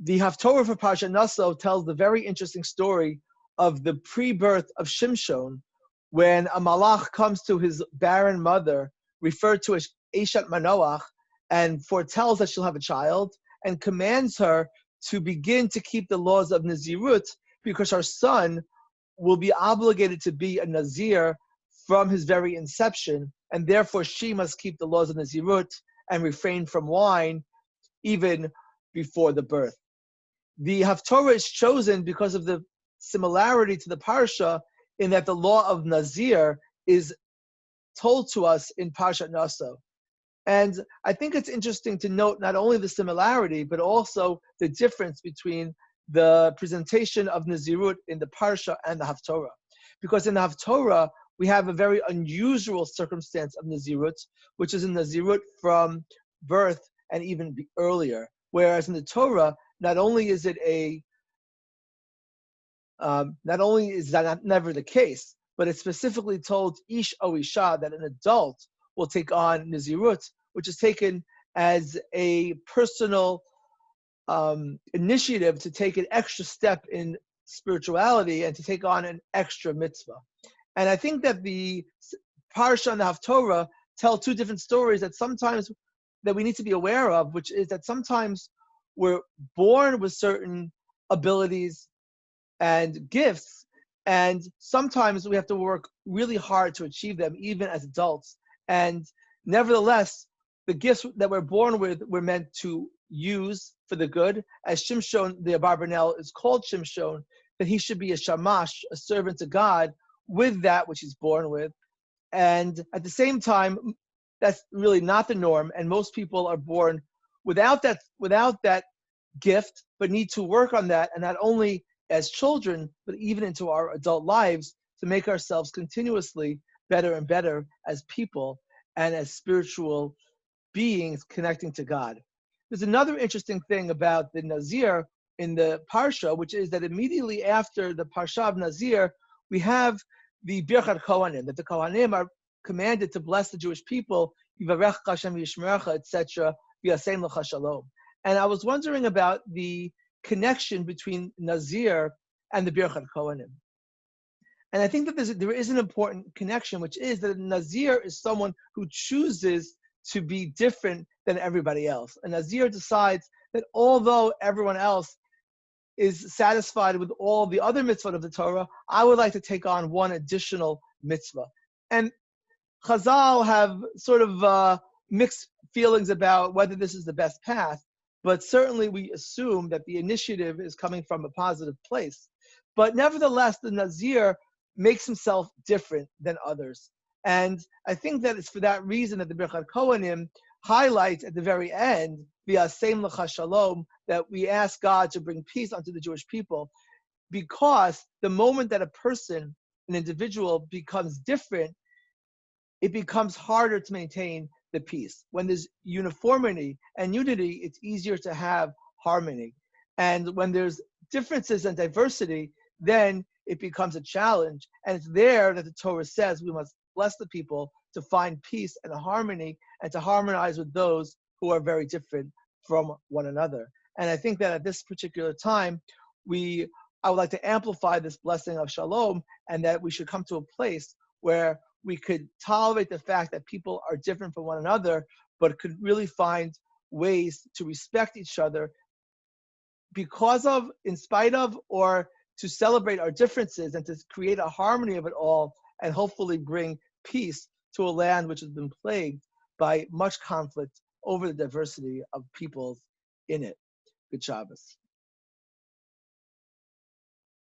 The Haftorah for Parshat Naso tells the very interesting story of the pre-birth of Shimshon, when a malach comes to his barren mother, referred to as Eshat Manoach, and foretells that she'll have a child, and commands her to begin to keep the laws of Nazirut, because her son will be obligated to be a Nazir from his very inception, and therefore she must keep the laws of Nazirut and refrain from wine even before the birth. The Haftorah is chosen because of the similarity to the Parsha, in that the law of Nazir is told to us in Parshat Naso. And I think it's interesting to note not only the similarity, but also the difference between the presentation of Nazirut in the Parsha and the Haftorah. Because in the Haftorah, we have a very unusual circumstance of Nazirut, which is a Nazirut from birth and even earlier. Whereas in the Torah, not only is that never the case, but it's specifically told Ish o Isha that an adult will take on Nazirut, which is taken as a personal initiative to take an extra step in spirituality and to take on an extra mitzvah. And I think that the Parsha and the Haftorah tell two different stories that we need to be aware of, which is that sometimes we're born with certain abilities and gifts, and sometimes we have to work really hard to achieve them, even as adults. And nevertheless, the gifts that we're born with, we're meant to use for the good. As Shimshon, the Abarbanel, is called Shimshon, that he should be a shamash, a servant to God, with that which he's born with. And at the same time, that's really not the norm, and most people are born without that gift, but need to work on that, and not only as children, but even into our adult lives, to make ourselves continuously better and better as people and as spiritual beings connecting to God. There's another interesting thing about the Nazir in the Parsha, which is that immediately after the Parsha of Nazir, we have the Birchat Kohanim, that the Kohanim are commanded to bless the Jewish people, Yivarech Hashem Yishmerecha, etc., V'yaseim Lecha Shalom. And I was wondering about the connection between Nazir and the Birchat Kohanim. And I think that there is an important connection, which is that a Nazir is someone who chooses to be different than everybody else. A Nazir decides that although everyone else is satisfied with all the other mitzvot of the Torah, I would like to take on one additional mitzvah. And Chazal have sort of mixed feelings about whether this is the best path, but certainly we assume that the initiative is coming from a positive place. But nevertheless, the Nazir makes himself different than others. And I think that it's for that reason that the Birchat Kohanim highlights at the very end, V'yaseim Lecha Shalom, that we ask God to bring peace unto the Jewish people, because the moment that a person, an individual, becomes different, it becomes harder to maintain the peace. When there's uniformity and unity, it's easier to have harmony. And when there's differences and diversity, then it becomes a challenge. And it's there that the Torah says we must bless the people to find peace and harmony and to harmonize with those who are very different from one another. And I think that at this particular time, I would like to amplify this blessing of shalom, and that we should come to a place where we could tolerate the fact that people are different from one another, but could really find ways to respect each other because of, in spite of, or to celebrate our differences and to create a harmony of it all, and hopefully bring peace to a land which has been plagued by much conflict over the diversity of peoples in it. Good Shabbos.